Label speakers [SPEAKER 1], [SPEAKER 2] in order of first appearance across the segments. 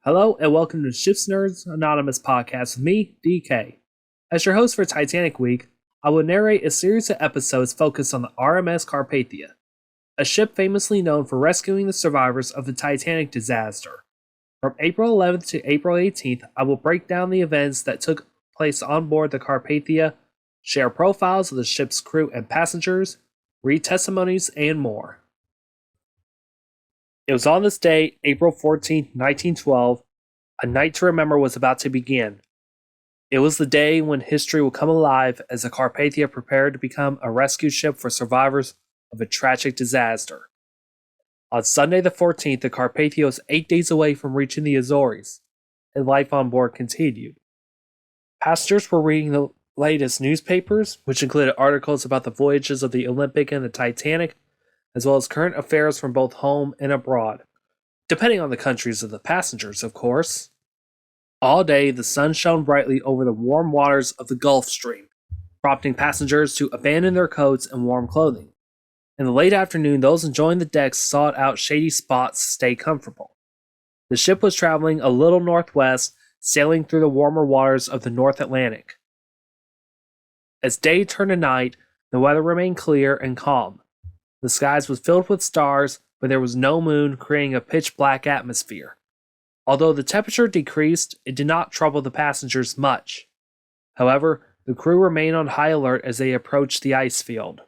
[SPEAKER 1] Hello and welcome to Ships Nerds Anonymous podcast with me, DK. As your host for Titanic Week, I will narrate a series of episodes focused on the RMS Carpathia, a ship famously known for rescuing the survivors of the Titanic disaster. From April 11th to April 18th, I will break down the events that took place on board the Carpathia, share profiles of the ship's crew and passengers, read testimonies, and more. It was on this day, April 14, 1912, a night to remember was about to begin. It was the day when history would come alive as the Carpathia prepared to become a rescue ship for survivors of a tragic disaster. On Sunday the 14th, the Carpathia was 8 days away from reaching the Azores, and life on board continued. Passengers were reading the latest newspapers, which included articles about the voyages of the Olympic and the Titanic, as well as current affairs from both home and abroad, depending on the countries of the passengers, of course. All day, the sun shone brightly over the warm waters of the Gulf Stream, prompting passengers to abandon their coats and warm clothing. In the late afternoon, those enjoying the decks sought out shady spots to stay comfortable. The ship was traveling a little northwest, sailing through the warmer waters of the North Atlantic. As day turned to night, the weather remained clear and calm. The skies was filled with stars, but there was no moon, creating a pitch-black atmosphere. Although the temperature decreased, it did not trouble the passengers much. However, the crew remained on high alert as they approached the ice field.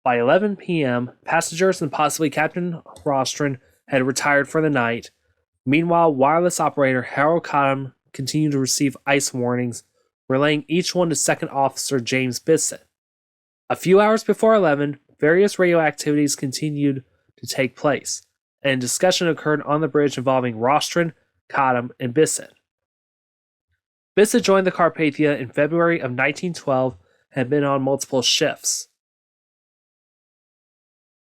[SPEAKER 1] By 11 p.m., passengers and possibly Captain Rostron had retired for the night. Meanwhile, wireless operator Harold Cottam continued to receive ice warnings, relaying each one to Second Officer James Bissett. A few hours before 11, various radio activities continued to take place, and discussion occurred on the bridge involving Rostron, Cottam, and Bissett. Bissett joined the Carpathia in February of 1912 and had been on multiple shifts.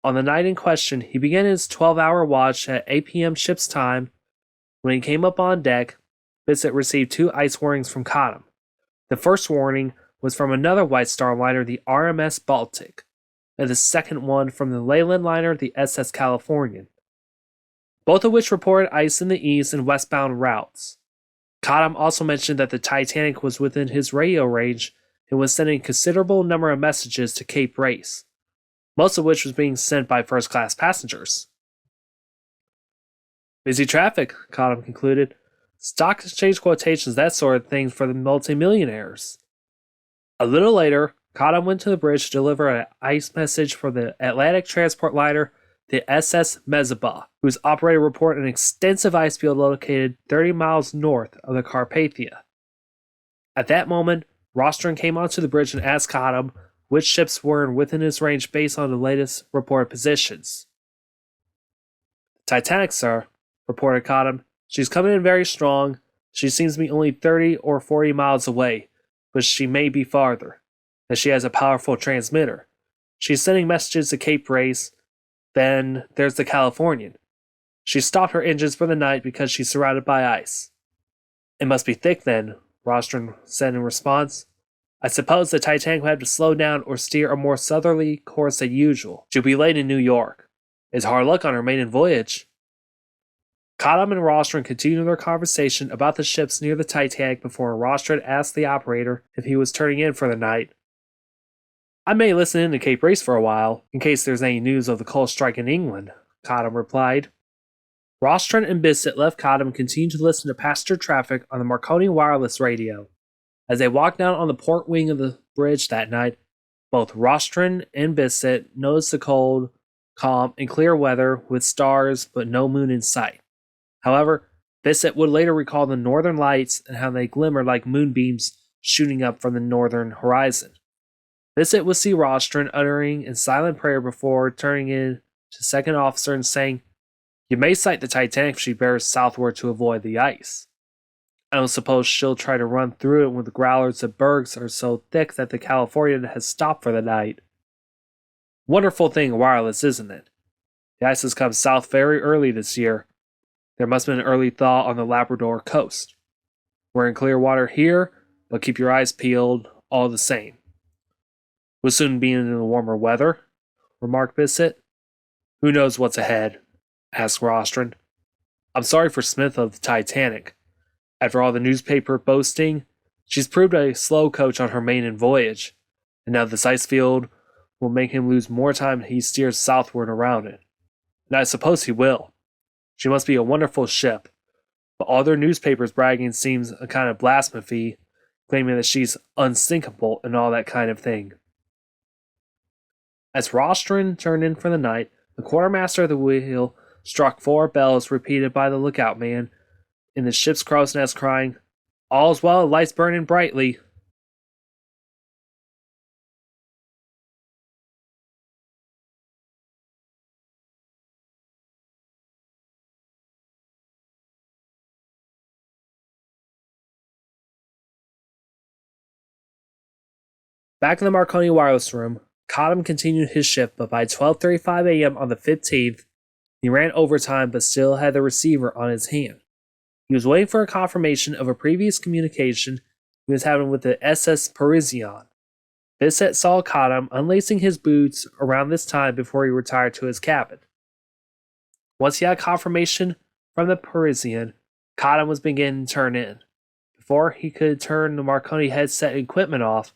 [SPEAKER 1] On the night in question, he began his 12-hour watch at 8 p.m. ship's time. When he came up on deck, Bissett received 2 ice warnings from Cottam. The first warning was from another White Star liner, the RMS Baltic, and the second one from the Leyland liner, the SS Californian, both of which reported ice in the east and westbound routes. Cottam also mentioned that the Titanic was within his radio range and was sending a considerable number of messages to Cape Race, most of which was being sent by first-class passengers. Busy traffic, Cottam concluded. Stock exchange quotations, that sort of thing for the multimillionaires. A little later, Cottam went to the bridge to deliver an ice message for the Atlantic transport liner, the SS Mezaba, whose operator reported an extensive ice field located 30 miles north of the Carpathia. At that moment, Rostron came onto the bridge and asked Cottam which ships were within his range based on the latest reported positions. "Titanic, sir," reported Cottam. "She's coming in very strong. She seems to be only 30 or 40 miles away, but she may be farther, as she has a powerful transmitter. She's sending messages to Cape Race. Then there's the Californian. She stopped her engines for the night because she's surrounded by ice." "It must be thick then," Rostron said in response. "I suppose the Titanic will have to slow down or steer a more southerly course than usual. She'll be late in New York. It's hard luck on her maiden voyage." Cottam and Rostron continued their conversation about the ships near the Titanic before Rostron asked the operator if he was turning in for the night. "I may listen in to Cape Race for a while, in case there's any news of the coal strike in England," Cottam replied. Rostron and Bissett left Cottam and continued to listen to passenger traffic on the Marconi wireless radio. As they walked down on the port wing of the bridge that night, both Rostron and Bissett noticed the cold, calm, and clear weather with stars but no moon in sight. However, Bissett would later recall the northern lights and how they glimmered like moonbeams shooting up from the northern horizon. Bissett would see Rostron uttering a silent prayer before turning in to Second Officer and saying, "You may sight the Titanic if she bears southward to avoid the ice. I don't suppose she'll try to run through it when the growlers and bergs are so thick that the Californian has stopped for the night." Wonderful thing wireless, isn't it? The ice has come south very early this year. There must have been an early thaw on the Labrador coast. We're in clear water here, but keep your eyes peeled all the same. "We'll soon be in the warmer weather," remarked Bissett. "Who knows what's ahead?" asked Rostron. I'm sorry for Smith of the Titanic. After all the newspaper boasting, she's proved a slow coach on her maiden voyage, and now this ice field will make him lose more time he steers southward around it. And I suppose he will. She must be a wonderful ship, but all their newspapers bragging seems a kind of blasphemy, claiming that she's unsinkable and all that kind of thing. As Rostron turned in for the night, the quartermaster of the wheel struck 4 bells repeated by the lookout man in the ship's crow's nest, crying, "All's well, lights burning brightly." Back in the Marconi wireless room, Cottam continued his shift, but by 12:35 a.m. on the 15th, he ran overtime but still had the receiver on his hand. He was waiting for a confirmation of a previous communication he was having with the SS Parisian. This set saw Cottam unlacing his boots around this time before he retired to his cabin. Once he had confirmation from the Parisian, Cottam was beginning to turn in. Before he could turn the Marconi headset equipment off,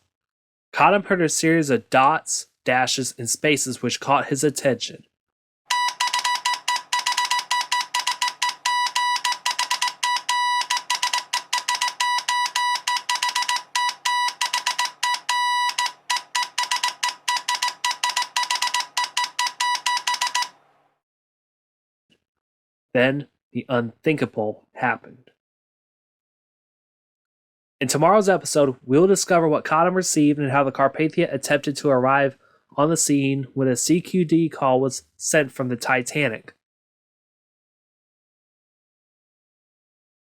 [SPEAKER 1] Cottam heard a series of dots, dashes, and spaces which caught his attention. Then the unthinkable happened. In tomorrow's episode, we'll discover what Cottam received and how the Carpathia attempted to arrive on the scene when a CQD call was sent from the Titanic.